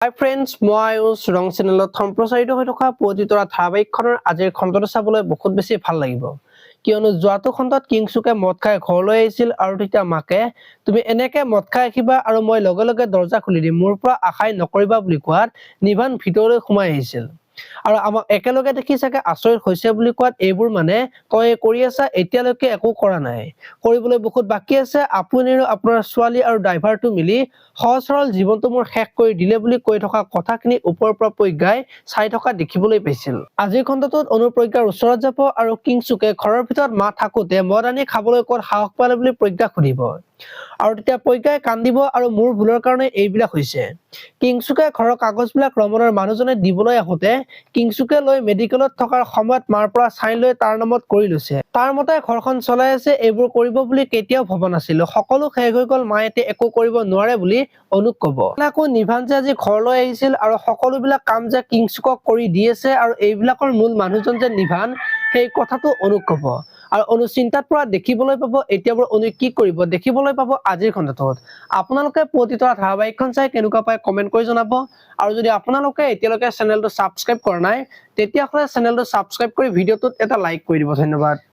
হাই friends, মই আয়ুষ ৰং চেনেলত সম্প্ৰচাৰিত হৈ থকা পুৱতিতৰা ধাৰাবাহিকখনৰ আজিৰ খণ্ডটো চাবলৈ বহুত বেছি ভাল লাগিব। কিয়নো যোৱাটো খণ্ডত কিংচুকে মদ খাই ঘৰলৈ আহিছিল আৰু তেতিয়া মাকে তুমি এনেকে মদ খাই আহিবা আৰু মই লগে লগে দৰ্জা খুলি দিম, মোৰ পৰা আশাই নকৰিবা বুলি কোৱাত নিভান ভিতৰলৈ সোমাই আহিছিল। আৰু আমাক একেলগে দেখি চাগে আচৰিত হৈছে বুলি কোৱাত এইবোৰ মানে তই কৰি আছা, এতিয়ালৈকে একো কৰা নাই, কৰিবলৈ বহুত বাকী আছে, আপুনি আৰু আপোনাৰ ছোৱালী আৰু ড্ৰাইভাৰটো মিলি সহজ সৰল জীৱনটো মোৰ শেষ কৰি দিলে বুলি কৈ থকা কথাখিনি ওপৰৰ পৰা প্ৰজ্ঞাই চাই থকা দেখিবলৈ পাইছিল। আজিৰ খণ্ডটোত অনুপ্ৰজ্ঞাৰ ওচৰত যাব আৰু কিংচুকে ঘৰৰ ভিতৰত মা থাকোতে মদ আনি খাবলৈ ক'ত সাহস পালে বুলি প্ৰজ্ঞাক সুধিব। আৰু তেতিয়া প্ৰজ্ঞাই কান্দিব আৰু মোৰ ভুলৰ কাৰণে এইবিলাক হৈছে। কিংচুকে ঘৰৰ কাগজবিলাক ৰমনৰ মানুহজনে দিবলৈ আহোতে কিংচুকে লৈ মেডিকেলত থকাৰ সময়ত মাৰ পৰা চাইন লৈ তাৰ নামত কৰি লৈছে। তাৰ মতে ঘৰখন চলাই আছে, এইবোৰ কৰিব বুলি কেতিয়াও ভবা নাছিলো, সকলো শেষ হৈ গল, মায়ে এতিয়া একো কৰিব নোৱাৰে বুলি অনুক কব। আকৌ নিভান যে আজি ঘৰলৈ আহিছিল আৰু সকলোবিলাক কাম যে কিংচুকক কৰি দি আছে আৰু এইবিলাকৰ মূল মানুহজন যে নিভান, সেই কথাটো অনুক কব। আৰু অনু চিন্তাত পৰা দেখিবলৈ পাব এতিয়া বোৰ অনু কি কৰিব দেখিবলৈ পাব আজিৰ খণ্ডটোত। আপোনালোকে পুৱতিতৰা ধাৰাবাহিকখন চাই কেনেকুৱা পায় কমেন্ট কৰি জনাব। আৰু যদি আপোনালোকে এতিয়ালৈকে চেনেলটো ছাবস্ক্ৰাইব কৰা নাই তেতিয়াহ'লে চেনেলটো ছাবস্ক্ৰাইব কৰি ভিডিঅ'টোত এটা লাইক কৰি দিব। ধন্যবাদ।